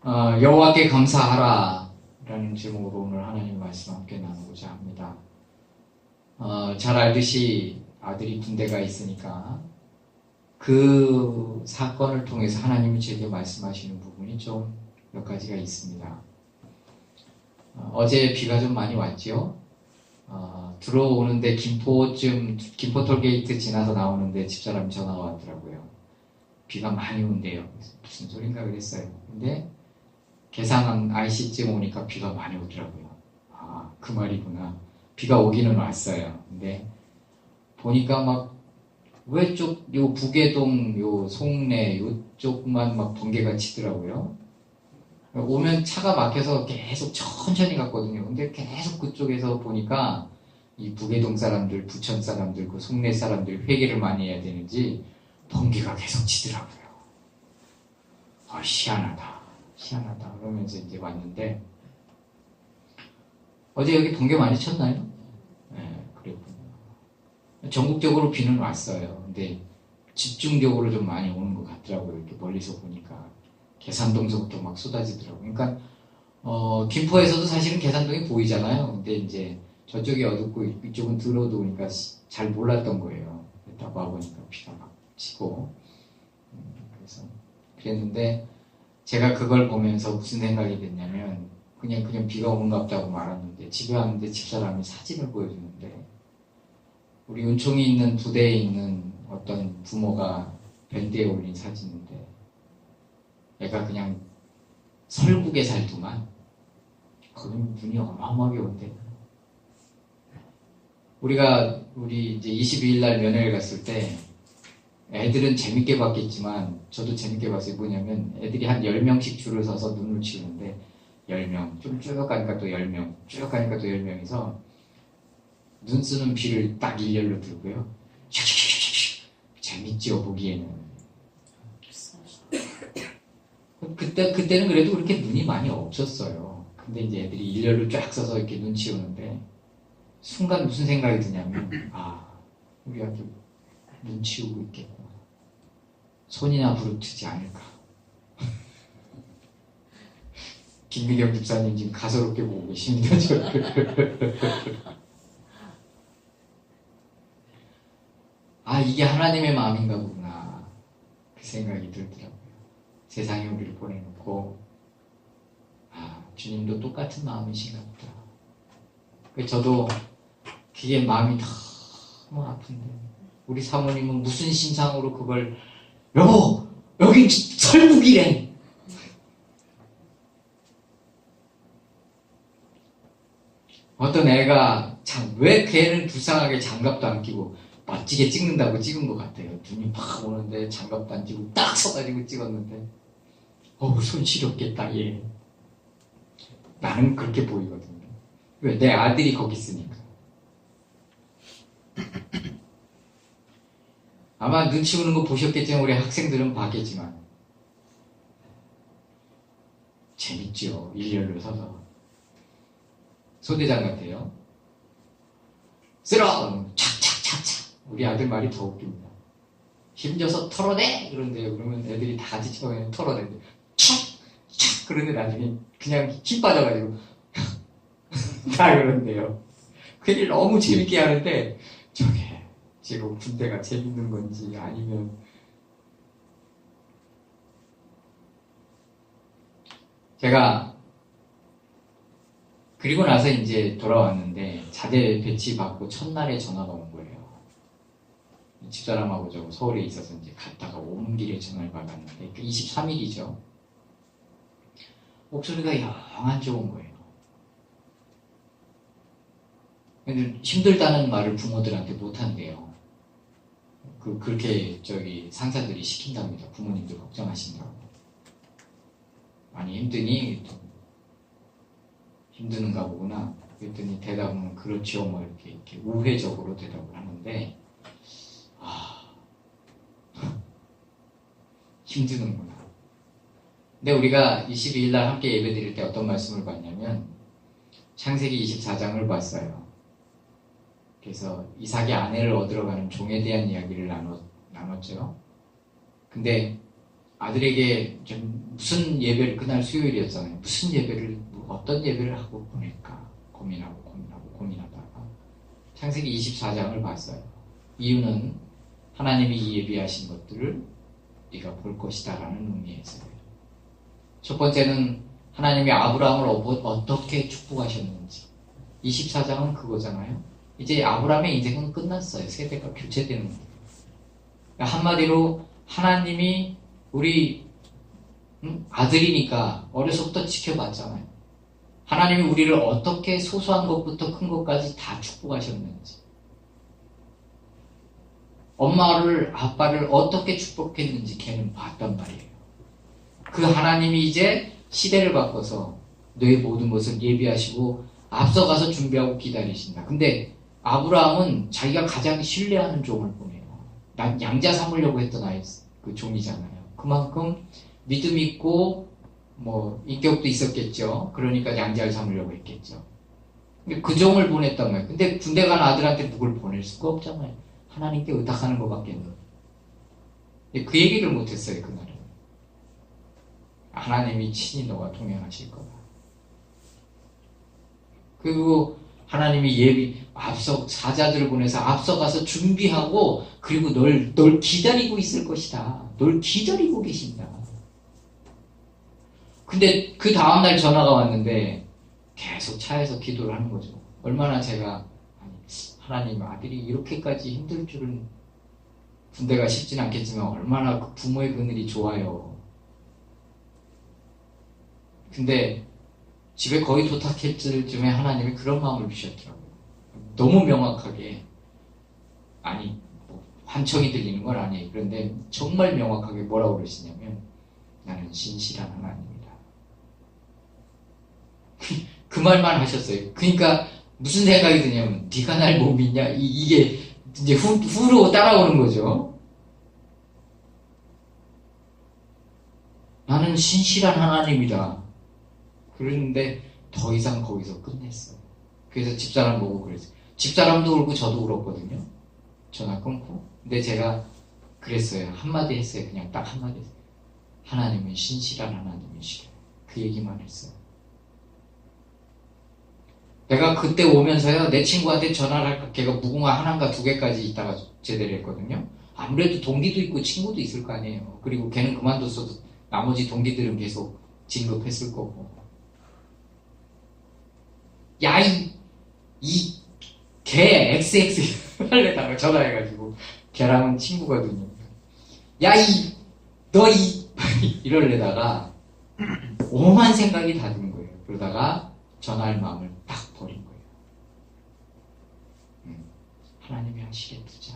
여호와께 감사하라 라는 제목으로 오늘 하나님 말씀 함께 나누고자 합니다. 잘 알듯이 아들이 군대가 있으니까 그 사건을 통해서 하나님이 제게 말씀하시는 부분이 좀 몇 가지가 있습니다. 어제 비가 좀 많이 왔죠. 들어오는데 김포 톨게이트 지나서 나오는데 집사람이 전화가 왔더라고요. 비가 많이 온대요. 무슨 소린가 그랬어요. 근데 계산 IC쯤 오니까 비가 많이 오더라고요. 그 말이구나. 비가 오기는 왔어요. 근데 보니까 막 외쪽 요 부계동 요 송내 요쪽만 막 번개가 치더라고요. 오면 차가 막혀서 계속 천천히 갔거든요. 근데 계속 그쪽에서 보니까 이 부계동 사람들, 부천 사람들, 그 송내 사람들 회개를 많이 해야 되는지 번개가 계속 치더라고요. 희한하다. 그러면서 이제 왔는데 어제 여기 번개 많이 쳤나요? 네, 그랬군요. 전국적으로 비는 왔어요. 근데 집중적으로 좀 많이 오는 것 같더라고요. 이렇게 멀리서 보니까 계산동서부터 막 쏟아지더라고요. 그러니까 김포에서도 사실은 계산동이 보이잖아요. 근데 이제 저쪽이 어둡고 이쪽은 들어오니까 잘 몰랐던 거예요. 딱 와보니까 비가 막 치고 그래서 그랬는데 제가 그걸 보면서 무슨 생각이 됐냐면 그냥 비가 오는 것 같다고 말았는데 집에 왔는데 집사람이 사진을 보여주는데 우리 은총이 있는 부대에 있는 어떤 부모가 밴드에 올린 사진인데 애가 그냥 설국에 살더만 거기는 눈이 어마어마하게 온대. 우리 이제 22일 날 면회를 갔을 때 애들은 재밌게 봤겠지만 저도 재밌게 봤어요. 뭐냐면 애들이 한 10명씩 줄을 서서 눈을 치우는데 10명, 좀 쭉 가니까 또 10명, 쭉 가니까 또 10명이서 눈 쓰는 비를 딱 일렬로 들고요. 재밌죠, 보기에는. 그때는 그래도 그렇게 눈이 많이 없었어요. 근데 이제 애들이 일렬로 쫙 서서 이렇게 눈 치우는데 순간 무슨 생각이 드냐면 우리 아들 눈 치우고 있겠구나. 손이나 부르트지 않을까. 김미경 집사님 지금 가소롭게 보고 계십니다. 이게 하나님의 마음인가 보구나. 그 생각이 들더라고요. 세상에 우리를 보내놓고 주님도 똑같은 마음이신가 보다. 저도 그게 마음이 너무 아픈데 우리 사모님은 무슨 심상으로 그걸 여보 여긴 설국이래. 어떤 애가 왜 걔는 불쌍하게 장갑도 안 끼고 멋지게 찍는다고 찍은 것 같아요. 눈이 팍 오는데 장갑도 안 끼고 딱 서가지고 찍었는데 손 시렵겠다 얘. 나는 그렇게 보이거든요. 왜? 내 아들이 거기 있으니까. 아마 눈치 보는 거 보셨겠지만 우리 학생들은 봤겠지만 재밌죠. 일렬로 서서 소대장 같아요. 쓸어! 착착착착. 우리 아들 말이 더 웃깁니다. 힘줘서 털어내! 그런데요. 그러면 애들이 다 같이 쳐서 털어내는데 착착! 그러는데 나중에 그냥 힘 빠져가지고 다 그런데요. 그 일 너무 재밌게 하는데 저게 지금 군대가 재밌는 건지 아니면 제가 그리고 나서 이제 돌아왔는데 자대 배치 받고 첫날에 전화가 온 거예요. 집사람하고 저 서울에 있어서 이제 갔다가 오는 길에 전화를 받았는데 23일이죠. 목소리가 영 안 좋은 거예요. 근데 힘들다는 말을 부모들한테 못한대요. 그렇게 상사들이 시킨답니다. 부모님들 걱정하신다고. 많이 힘드니? 힘드는가 보구나. 그랬더니 대답은 그렇죠. 뭐 이렇게 우회적으로 대답을 하는데 힘드는구나. 근데 우리가 22일 날 함께 예배 드릴 때 어떤 말씀을 봤냐면 창세기 24장을 봤어요. 그래서 이삭이 아내를 얻으러 가는 종에 대한 이야기를 나눴죠. 근데 아들에게 좀 무슨 예배를, 그날 수요일이었잖아요. 무슨 예배를, 어떤 예배를 하고 보낼까 고민하다가 창세기 24장을 봤어요. 이유는 하나님이 이 예비하신 것들을 네가 볼 것이다 라는 의미에서요. 첫 번째는 하나님이 아브라함을 어떻게 축복하셨는지. 24장은 그거잖아요. 이제 아브라함의 인생은 끝났어요. 세대가 교체되는 거예요. 그러니까 한마디로 하나님이 우리 아들이니까 어려서부터 지켜봤잖아요. 하나님이 우리를 어떻게 소소한 것부터 큰 것까지 다 축복하셨는지, 엄마를 아빠를 어떻게 축복했는지 걔는 봤단 말이에요. 그 하나님이 이제 시대를 바꿔서 너의 모든 것을 예비하시고 앞서가서 준비하고 기다리신다. 근데 아브라함은 자기가 가장 신뢰하는 종을 보내요. 난 양자 삼으려고 했던 그 종이잖아요. 그만큼 믿음 있고 뭐 인격도 있었겠죠. 그러니까 양자를 삼으려고 했겠죠. 그 종을 보냈단 말이에요. 근데 군대 간 아들한테 누굴 보낼 수가 없잖아요. 하나님께 의탁하는 것밖에. 그 얘기를 못했어요. 그날은. 하나님이 친히 너와 동행하실 거다. 그리고 하나님이 앞서 사자들을 보내서 앞서가서 준비하고 그리고 널 기다리고 있을 것이다. 널 기다리고 계신다. 근데 그 다음날 전화가 왔는데 계속 차에서 기도를 하는 거죠. 얼마나 제가 하나님 아들이 이렇게까지 힘들 줄은, 군대가 쉽진 않겠지만 얼마나 그 부모의 그늘이 좋아요. 근데 집에 거의 도착했을 쯤에 하나님이 그런 마음을 주셨더라고요. 너무 명확하게. 아니 뭐 환청이 들리는 건 아니에요. 그런데 정말 명확하게 뭐라고 그러시냐면 나는 신실한 하나님이다. 그 말만 하셨어요. 그러니까 무슨 생각이 드냐면 네가 날 못 믿냐? 이게 이제 후로 따라오는 거죠. 나는 신실한 하나님이다. 그러는데 더 이상 거기서 끝냈어요. 그래서 집사람 보고 그랬어요. 집사람도 울고 저도 울었거든요. 전화 끊고. 근데 제가 그랬어요. 한마디 했어요. 그냥 딱 한마디 했어요. 하나님은 신실한 하나님이시래. 그 얘기만 했어요. 내가 그때 오면서요, 내 친구한테 전화를 할까, 걔가 무궁화 하나인가 2개까지 있다가 제대를 했거든요. 아무래도 동기도 있고 친구도 있을 거 아니에요. 그리고 걔는 그만뒀어도 나머지 동기들은 계속 진급했을 거고. 야, 걔 XX 하려다가 전화해가지고, 걔랑은 친구거든요. 야, 이럴래다가 오만 생각이 다 든 거예요. 그러다가 전화할 마음을 딱 버린 거예요. 하나님이 하시게 두자.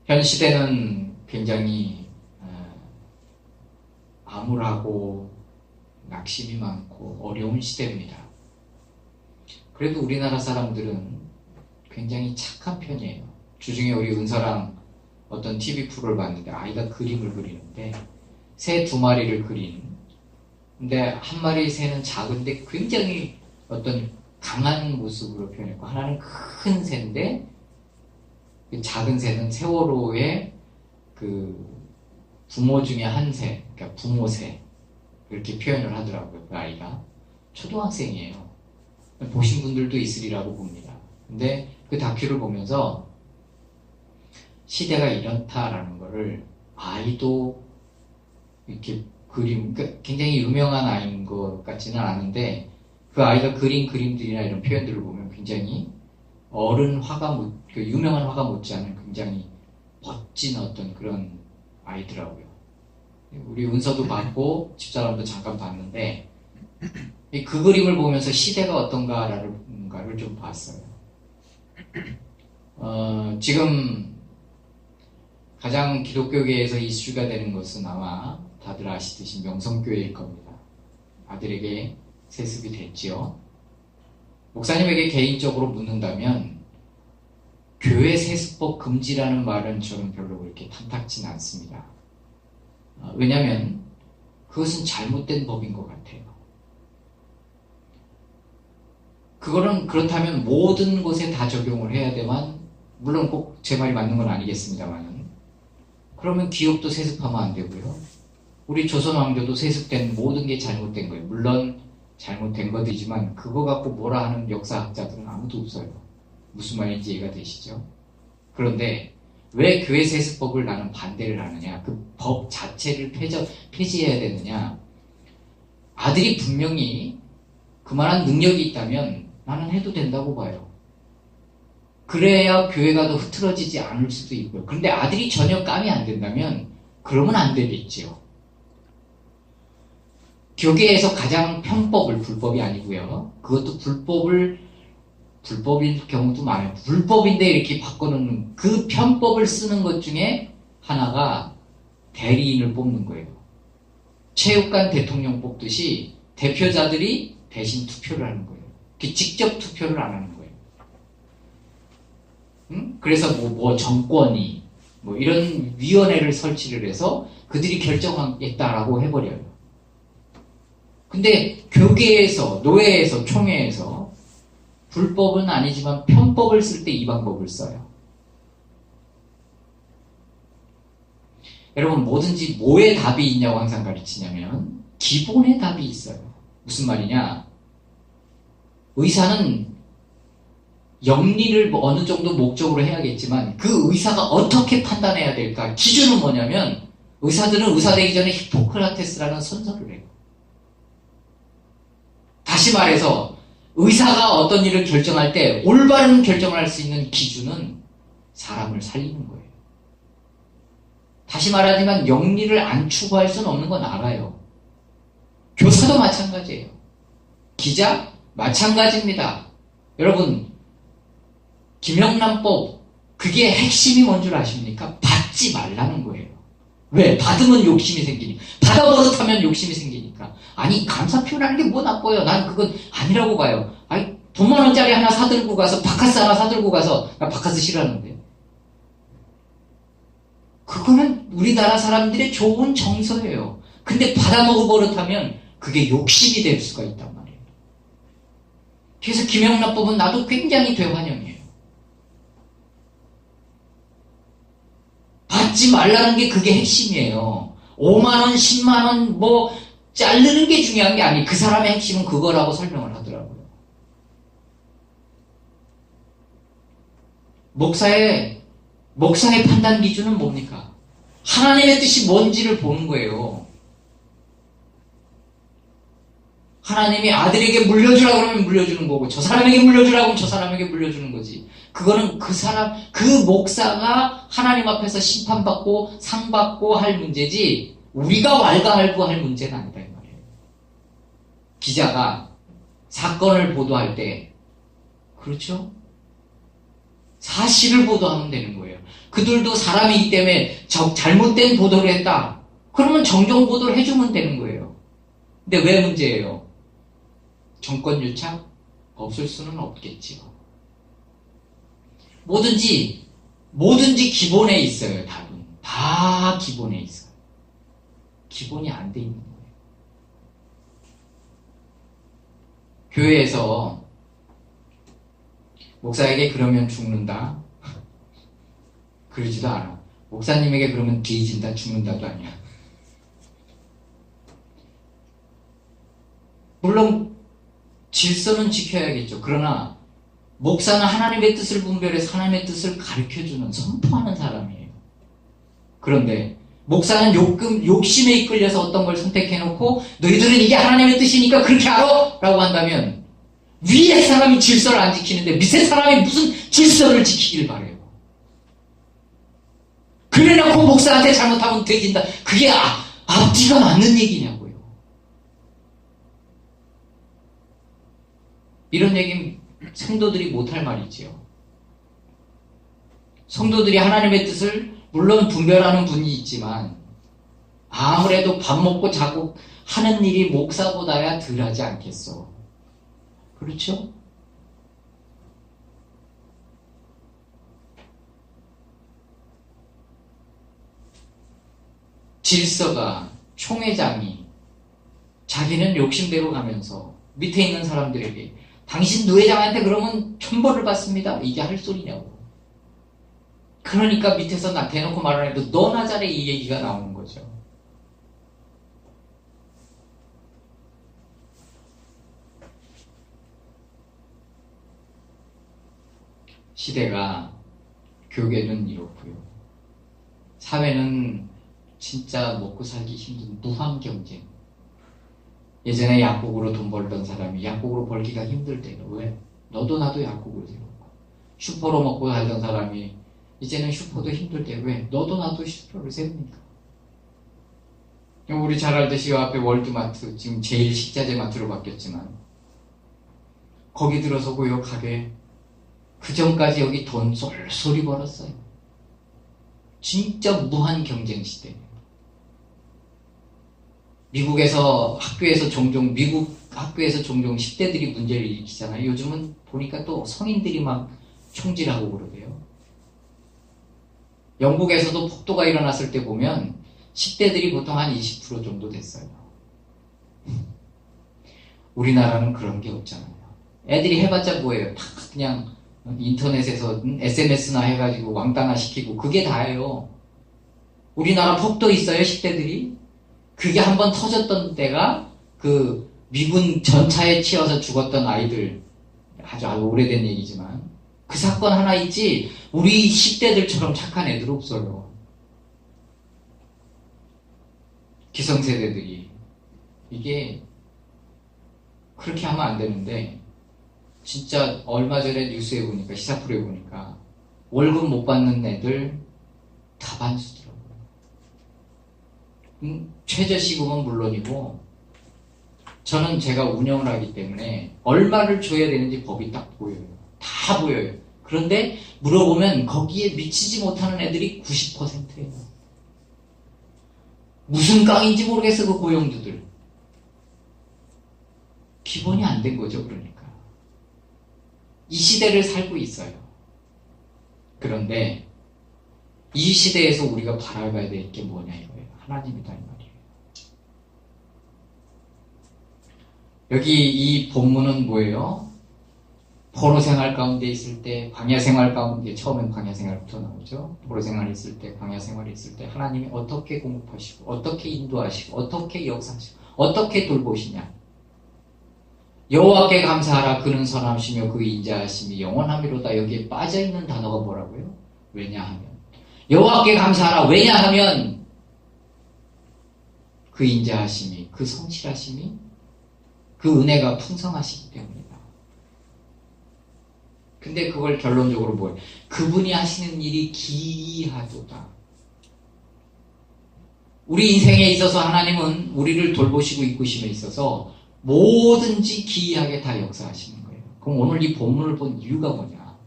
현 시대는 굉장히 암울하고 낙심이 많고 어려운 시대입니다. 그래도 우리나라 사람들은 굉장히 착한 편이에요. 주중에 우리 은서랑 어떤 TV 프로를 봤는데 아이가 그림을 그리는데 새 2마리를 그린, 근데 한 마리 새는 작은데 굉장히 어떤 강한 모습으로 표현했고, 하나는 큰 새인데 그 작은 새는 세월호의 그 부모 중에 한 새, 그러니까 부모새, 이렇게 표현을 하더라고요. 그 아이가 초등학생이에요. 보신 분들도 있으리라고 봅니다. 근데 그 다큐를 보면서 시대가 이렇다라는 거를 아이도 이렇게 그러니까 굉장히 유명한 아이인 것 같지는 않은데 그 아이가 그린 그림들이나 이런 표현들을 보면 굉장히 어른 화가 유명한 화가 못지않은 굉장히 멋진 어떤 그런 아이더라고요. 우리 은서도 봤고 집사람도 잠깐 봤는데 그 그림을 보면서 시대가 어떤가를 좀 봤어요. 지금 가장 기독교계에서 이슈가 되는 것은 아마 다들 아시듯이 명성교회일 겁니다. 아들에게 세습이 됐지요. 목사님에게 개인적으로 묻는다면 교회 세습법 금지라는 말은 저는 별로 그렇게 탐탁지는 않습니다. 왜냐하면 그것은 잘못된 법인 것 같아요. 그거는 그렇다면 모든 곳에 다 적용을 해야 되만 물론 꼭 제 말이 맞는 건 아니겠습니다만은. 그러면 기업도 세습하면 안 되고요. 우리 조선 왕조도 세습된 모든 게 잘못된 거예요. 물론 잘못된 것이지만 그거 갖고 뭐라 하는 역사학자들은 아무도 없어요. 무슨 말인지 이해가 되시죠? 그런데 왜 교회 세습법을 나는 반대를 하느냐? 그 법 자체를 폐지해야 되느냐? 아들이 분명히 그만한 능력이 있다면 나는 해도 된다고 봐요. 그래야 교회가 더 흐트러지지 않을 수도 있고요. 그런데 아들이 전혀 감이 안 된다면 그러면 안 되겠지요. 교계에서 가장 편법을, 불법이 아니고요. 그것도 불법일 경우도 많아요. 불법인데 이렇게 바꿔놓는 그 편법을 쓰는 것 중에 하나가 대리인을 뽑는 거예요. 체육관 대통령 뽑듯이 대표자들이 대신 투표를 하는 거예요. 직접 투표를 안 하는 거예요. 그래서 정권이 이런 위원회를 설치를 해서 그들이 결정하겠다라고 해버려요. 근데 교계에서, 노회에서, 총회에서 불법은 아니지만 편법을 쓸 때 이 방법을 써요. 여러분 뭐든지 뭐의 답이 있냐고 항상 가르치냐면 기본의 답이 있어요. 무슨 말이냐? 의사는 영리를 어느 정도 목적으로 해야겠지만 그 의사가 어떻게 판단해야 될까? 기준은 뭐냐면 의사들은 의사 되기 전에 히포크라테스라는 선서를 해요. 다시 말해서 의사가 어떤 일을 결정할 때 올바른 결정을 할 수 있는 기준은 사람을 살리는 거예요. 다시 말하지만 영리를 안 추구할 수는 없는 건 알아요. 교사도 마찬가지예요. 기자 마찬가지입니다. 여러분 김영란법 그게 핵심이 뭔 줄 아십니까? 받지 말라는 거예요. 왜? 받으면 욕심이 생기니까. 받아 버릇하면 욕심이 생기니까. 아니 감사 표현하는 게 뭐 나빠요. 난 그건 아니라고 봐요. 아니 돈 10,000원짜리 하나 사들고 가서 바카스 하나 사들고 가서 나 바카스 싫어하는데 그거는 우리나라 사람들의 좋은 정서예요. 근데 받아먹어 버릇하면 그게 욕심이 될 수가 있단 말이에요. 그래서 김영란법은 나도 굉장히 대환영이에요. 받지 말라는 게 그게 핵심이에요. 5만원, 10만원 자르는 게 중요한 게 아니에요. 그 사람의 핵심은 그거라고 설명을 하더라고요. 목사의 판단 기준은 뭡니까? 하나님의 뜻이 뭔지를 보는 거예요. 하나님이 아들에게 물려주라고 하면 물려주는 거고 저 사람에게 물려주라고 하면 저 사람에게 물려주는 거지. 그거는 그 목사가 하나님 앞에서 심판받고 상받고 할 문제지 우리가 왈가왈부할 문제는 아니다 이 말이에요. 기자가 사건을 보도할 때 그렇죠? 사실을 보도하면 되는 거예요. 그들도 사람이기 때문에 잘못된 보도를 했다. 그러면 정정 보도를 해주면 되는 거예요. 근데 왜 문제예요? 정권 유착? 없을 수는 없겠지요. 뭐든지 기본에 있어요. 답은. 다 기본에 있어요. 기본이 안 돼 있는 거예요. 교회에서 목사에게 그러면 죽는다? 그러지도 않아. 목사님에게 그러면 뒤진다, 죽는다도 아니야. 물론 질서는 지켜야겠죠. 그러나 목사는 하나님의 뜻을 분별해서 하나님의 뜻을 가르쳐주는, 선포하는 사람이에요. 그런데 목사는 욕심에 이끌려서 어떤 걸 선택해놓고 너희들은 이게 하나님의 뜻이니까 그렇게 알아! 라고 한다면 위에 사람이 질서를 안 지키는데 밑에 사람이 무슨 질서를 지키길 바래요. 그래놓고 목사한테 잘못하면 되긴다. 그게 앞뒤가 맞는 얘기냐고요. 이런 얘기는 성도들이 못할 말이지요. 성도들이 하나님의 뜻을 물론 분별하는 분이 있지만 아무래도 밥 먹고 자고 하는 일이 목사보다야 덜하지 않겠어. 그렇죠? 질서가 총회장이 자기는 욕심대로 가면서 밑에 있는 사람들에게 당신 노회장한테 그러면 천벌을 받습니다. 이게 할 소리냐고. 그러니까 밑에서 나 대놓고 말 안 해도 너나 잘해 이 얘기가 나오는 거죠. 시대가 교계는 이렇고요. 사회는 진짜 먹고 살기 힘든 무한 경쟁. 예전에 약국으로 돈 벌던 사람이 약국으로 벌기가 힘들대요. 왜? 너도 나도 약국을 세우고. 슈퍼로 먹고 살던 사람이 이제는 슈퍼도 힘들대요. 왜? 너도 나도 슈퍼를 세우니까. 우리 잘 알듯이 요 앞에 월드마트, 지금 제일 식자재 마트로 바뀌었지만 거기 들어서고요 가게 그 전까지 여기 돈 쏠쏠이 벌었어요. 진짜 무한 경쟁 시대예요. 미국 학교에서 종종 10대들이 문제를 일으키잖아요. 요즘은 보니까 또 성인들이 막 총질하고 그러대요. 영국에서도 폭도가 일어났을 때 보면 10대들이 보통 한 20% 정도 됐어요. 우리나라는 그런 게 없잖아요. 애들이 해봤자 뭐예요? 다 그냥 인터넷에서 SNS나 해가지고 왕따나 시키고 그게 다예요. 우리나라 폭도 있어요, 10대들이? 그게 한번 터졌던 때가 그 미군 전차에 치여서 죽었던 아이들, 아주 오래된 얘기지만 그 사건 하나 있지 우리 10대들처럼 착한 애들 없어요. 기성세대들이. 이게 그렇게 하면 안 되는데 진짜 얼마 전에 뉴스에 보니까 시사프로에 보니까 월급 못 받는 애들 다 반수더라고요. 최저시급은 물론이고 저는 제가 운영을 하기 때문에 얼마를 줘야 되는지 법이 딱 보여요. 다 보여요. 그런데 물어보면 거기에 미치지 못하는 애들이 90%예요. 무슨 깡인지 모르겠어 그 고용주들. 기본이 안 된 거죠. 그러니까 이 시대를 살고 있어요. 그런데 이 시대에서 우리가 바라봐야 될 게 뭐냐 이거예요. 하나님이다 이 말이에요. 여기 이 본문은 뭐예요? 포로 생활 가운데 있을 때, 광야 생활 가운데, 처음엔 광야 생활부터 나오죠. 포로 생활이 있을 때, 광야 생활이 있을 때 하나님이 어떻게 공급하시고 어떻게 인도하시고 어떻게 역사하시고 어떻게 돌보시냐. 여호와께 감사하라. 그는 선하시며 그 인자하심이 영원하미로다. 여기에 빠져있는 단어가 뭐라고요? 왜냐하면. 여호와께 감사하라. 왜냐하면 그 인자하심이, 그 성실하심이, 그 은혜가 풍성하시기 때문이다. 근데 그걸 결론적으로 뭐예요? 그분이 하시는 일이 기이하도다. 우리 인생에 있어서 하나님은 우리를 돌보시고 이끄심에 있어서 뭐든지 기이하게 다 역사하시는 거예요. 그럼 오늘 이 본문을 본 이유가 뭐냐?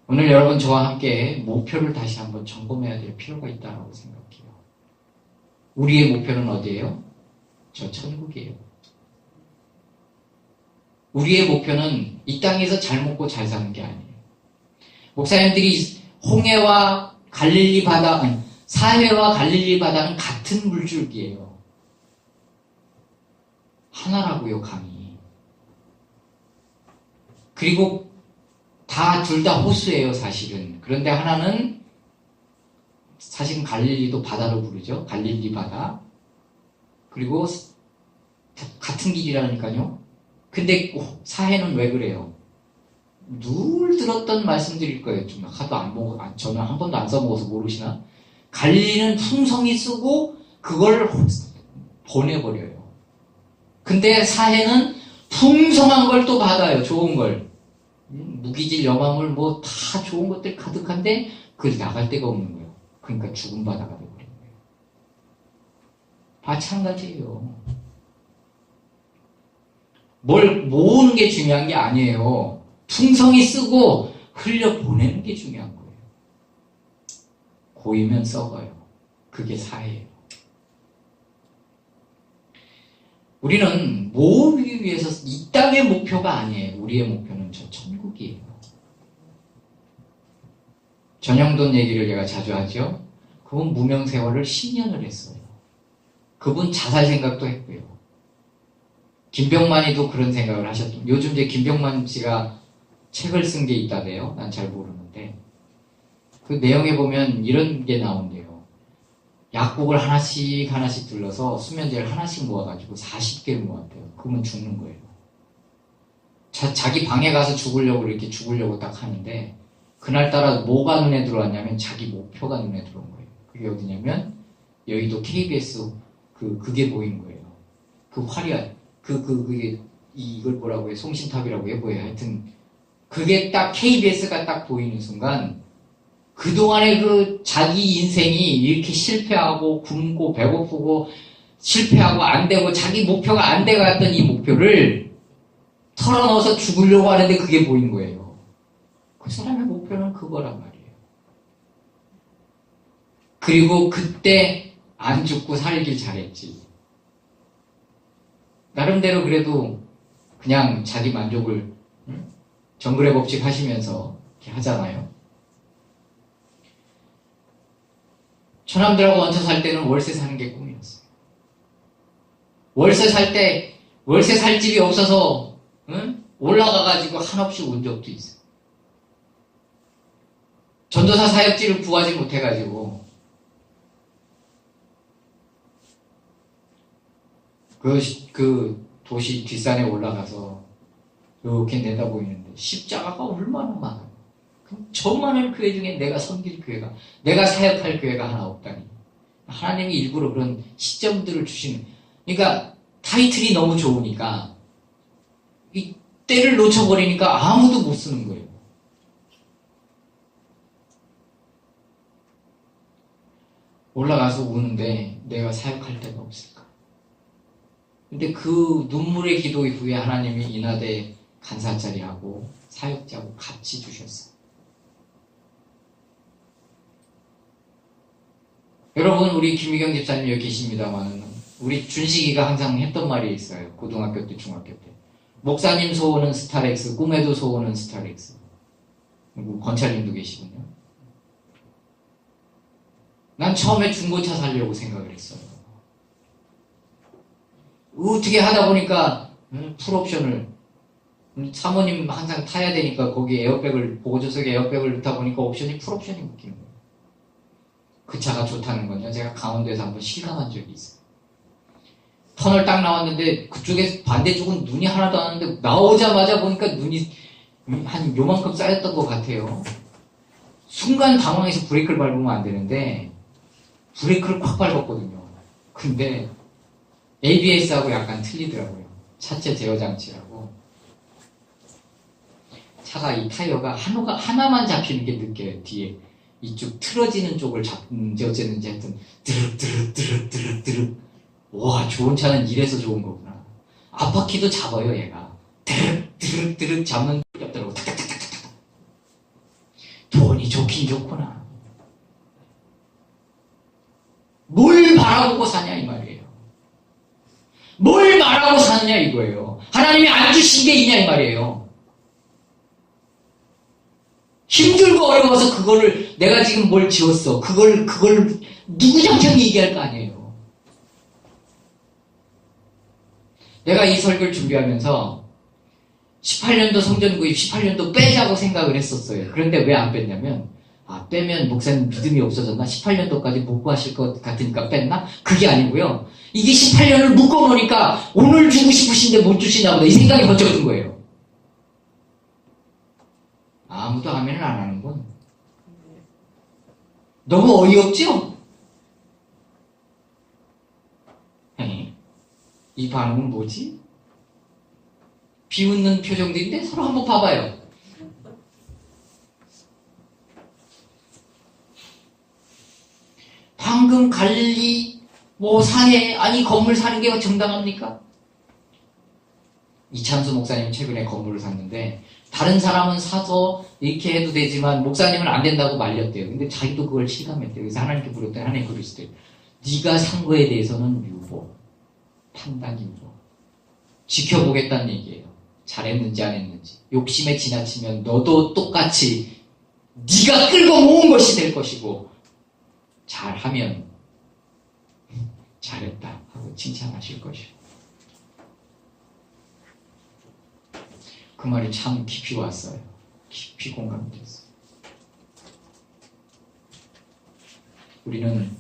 오늘 여러분 저와 함께 목표를 다시 한번 점검해야 될 필요가 있다고 생각해요. 우리의 목표는 어디예요? 저 천국이에요. 우리의 목표는 이 땅에서 잘 먹고 잘 사는 게 아니에요. 목사님들이 홍해와 갈릴리 바다, 아니, 사해와 갈릴리 바다는 같은 물줄기예요. 하나라고요, 강이. 그리고 둘 다 호수예요, 사실은. 그런데 하나는 사실은 갈릴리도 바다로 부르죠. 갈릴리 바다. 그리고 같은 길이라니까요. 근데 사해는 왜 그래요? 늘 들었던 말씀드릴 거예요. 좀 하도 안 먹어, 저는 한 번도 안 써먹어서 모르시나? 갈릴리는 풍성히 쓰고 그걸 보내버려요. 근데 사해는 풍성한 걸 또 받아요. 좋은 걸. 무기질, 염화물 뭐 다 좋은 것들 가득한데 그걸 나갈 데가 없는 거예요. 그러니까 죽은 바다가 되어버린 거예요. 마찬가지예요. 뭘 모으는 게 중요한 게 아니에요. 풍성히 쓰고 흘려보내는 게 중요한 거예요. 고이면 썩어요. 그게 사회예요. 우리는 모으기 위해서 이 땅의 목표가 아니에요. 우리의 목표는 저 천국이에요. 전영돈 얘기를 제가 자주 하죠. 그분 무명세월을 10년을 했어요. 그분 자살 생각도 했고요. 김병만이도 그런 생각을 하셨던. 요즘 이제 김병만 씨가 책을 쓴 게 있다대요. 난 잘 모르는데 그 내용에 보면 이런 게 나온대요. 약국을 하나씩 하나씩 둘러서 수면제를 하나씩 모아가지고 40개를 모았대요. 그러면 죽는 거예요. 자기 방에 가서 이렇게 죽으려고 딱 하는데, 그날따라 뭐가 눈에 들어왔냐면 자기 목표가 눈에 들어온 거예요. 그게 어디냐면, 여의도 KBS 그게 보인 거예요. 그 화려한, 그게, 이걸 뭐라고 해? 송신탑이라고 해 보여요. 하여튼, 그게 딱 KBS가 딱 보이는 순간, 그동안의 자기 인생이 이렇게 실패하고, 굶고, 배고프고, 실패하고, 안 되고, 자기 목표가 안 돼갔던 이 목표를 털어넣어서 죽으려고 하는데 그게 보인 거예요. 그 사람의 목표는 그거란 말이에요. 그리고 그때 안 죽고 살길 잘했지. 나름대로 그래도 그냥 자기 만족을 정글의 법칙 하시면서 이렇게 하잖아요. 처남들하고 얹혀 살 때는 월세 사는 게 꿈이었어요. 월세 살 집이 없어서 올라가가지고 한없이 운 적도 있어요. 전도사 사역지를 구하지 못해가지고 그 도시 뒷산에 올라가서 이렇게 내다보이는데 십자가가 얼마나 많아요. 저만한 교회 중에 내가 섬길 교회가, 내가 사역할 교회가 하나 없다니. 하나님이 일부러 그런 시점들을 주시는, 그러니까 타이틀이 너무 좋으니까 이 때를 놓쳐버리니까 아무도 못 쓰는 거예요. 올라가서 우는데 내가 사역할 데가 없을까? 근데 그 눈물의 기도 이후에 하나님이 인하대 간사자리하고 사역자하고 같이 주셨어요. 여러분, 우리 김희경 집사님 여기 계십니다만 우리 준식이가 항상 했던 말이 있어요. 고등학교 때, 중학교 때. 목사님 소원은 스타렉스, 꿈에도 소원은 스타렉스. 그리고 권찰님도 계시군요. 난 처음에 중고차 사려고 생각을 했어요. 어떻게 하다 보니까 풀옵션을, 사모님 항상 타야 되니까 거기 에어백을, 보조석에 에어백을 넣다 보니까 옵션이 풀옵션이 묶이는 거예요. 그 차가 좋다는 건요, 제가 강원도에서 한번 실감한 적이 있어요. 터널 딱 나왔는데 그쪽에 반대쪽은 눈이 하나도 안 왔는데 나오자마자 보니까 눈이 한 요만큼 쌓였던 것 같아요. 순간 당황해서 브레이크를 밟으면 안 되는데 브레이크를 콱 밟았거든요. 근데 ABS하고 약간 틀리더라고요. 차체 제어 장치라고. 차가 이 타이어가 하나만 잡히는 게 느껴요. 뒤에 이쪽 틀어지는 쪽을 잡는지 어쨌는지 하여튼 드륵. 와, 좋은 차는 이래서 좋은 거구나. 앞바퀴도 잡아요, 얘가. 드륵 잡는 게 없더라고. 탁탁탁탁탁. 돈이 좋긴 좋구나. 뭘 바라보고 사냐 이 말이에요. 뭘 말하고 사느냐 이거예요. 하나님이 안 주신 게 있냐 이 말이에요. 힘들고 어려워서 그거를 내가 지금 뭘 지었어. 그걸 누구장창 얘기할 거 아니에요. 내가 이 설교를 준비하면서 18년도 성전구입 18년도 빼자고 생각을 했었어요. 그런데 왜 안 뺐냐면 빼면 목사님 믿음이 없어졌나? 18년도까지 못 구하실 것 같으니까 뺐나? 그게 아니고요. 이게 18년을 묶어놓으니까 오늘 주고 싶으신데 못 주시나 보다 이 생각이 번쩍 든 거예요. 아무도 아멘을 안 하는군. 너무 어이없죠? 이 반응은 뭐지? 비웃는 표정들인데 서로 한번 봐봐요. 방금 갈릴리 사내 아니 건물 사는 게 정당합니까? 이찬수 목사님 최근에 건물을 샀는데 다른 사람은 사서 이렇게 해도 되지만 목사님은 안 된다고 말렸대요. 근데 자기도 그걸 실감했대요. 그래서 하나님께 물었더니 하나님 그러시대요. 네가 산 거에 대해서는 유보, 판단 유보. 지켜보겠다는 얘기예요. 잘했는지 안 했는지. 욕심에 지나치면 너도 똑같이 네가 끌고 모은 것이 될 것이고 잘하면 잘했다 하고 칭찬하실 것이고. 그 말이 참 깊이 왔어요. 깊이 공감됐어요. 우리는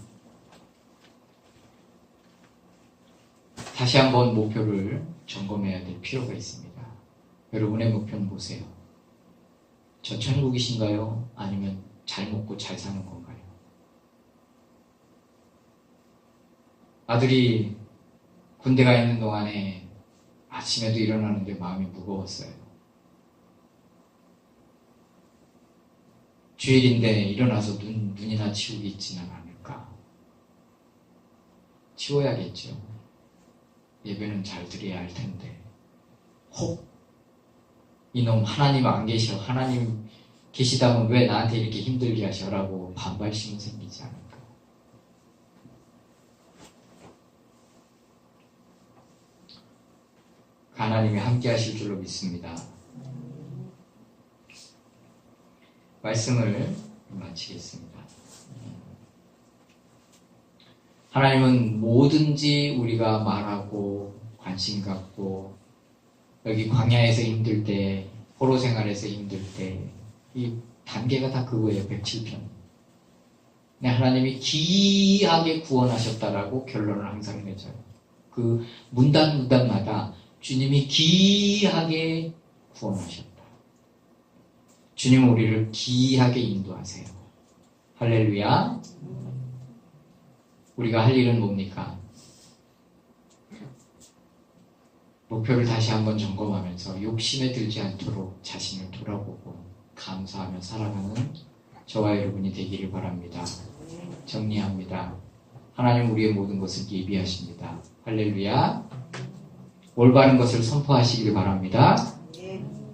다시 한번 목표를 점검해야 될 필요가 있습니다. 여러분의 목표는 보세요. 저 천국이신가요? 아니면 잘 먹고 잘 사는 건가요? 아들이 군대 가 있는 동안에 아침에도 일어나는데 마음이 무거웠어요. 주일인데 일어나서 눈이나 치우기 있지는 않을까? 치워야겠죠. 예배는 잘 드려야 할 텐데 혹 이놈 하나님 안 계셔, 하나님 계시다면 왜 나한테 이렇게 힘들게 하셔라고 반발심은 생기지 않을까? 하나님이 함께 하실 줄로 믿습니다. 말씀을 마치겠습니다. 하나님은 뭐든지 우리가 말하고 관심 갖고 여기 광야에서 힘들 때, 포로 생활에서 힘들 때, 이 단계가 다 그거예요. 107편. 네, 하나님이 귀하게 구원하셨다라고 결론을 항상 내줘요. 그 문단마다 주님이 귀하게 구원하셨다. 주님은 우리를 귀하게 인도하세요. 할렐루야. 우리가 할 일은 뭡니까? 목표를 다시 한번 점검하면서 욕심에 들지 않도록 자신을 돌아보고 감사하며 살아가는 저와 여러분이 되기를 바랍니다. 정리합니다. 하나님 우리의 모든 것을 예비하십니다. 할렐루야. 올바른 것을 선포하시기를 바랍니다.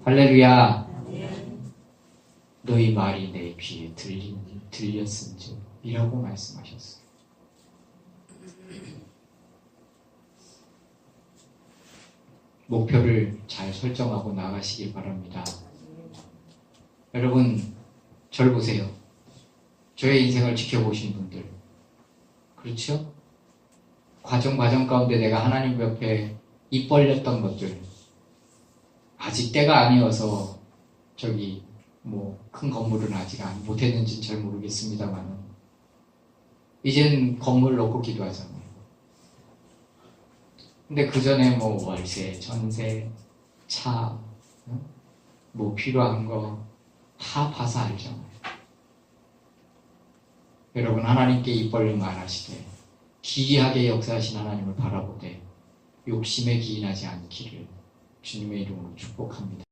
할렐루야. 너희 말이 내 귀에 들렸은즉 이라고 말씀하셨어요. 목표를 잘 설정하고 나가시길 바랍니다. 여러분, 절 보세요. 저의 인생을 지켜보신 분들. 그렇죠? 과정 가운데 내가 하나님 옆에 입 벌렸던 것들. 아직 때가 아니어서 큰 건물은 아직 못했는지는 잘 모르겠습니다만 이젠 건물 놓고 기도하잖아요. 근데 그 전에 월세, 전세, 차, 필요한 거 다 봐서 알잖아요. 여러분 하나님께 입 벌려 말하시되 기이하게 역사하신 하나님을 바라보되 욕심에 기인하지 않기를 주님의 이름으로 축복합니다.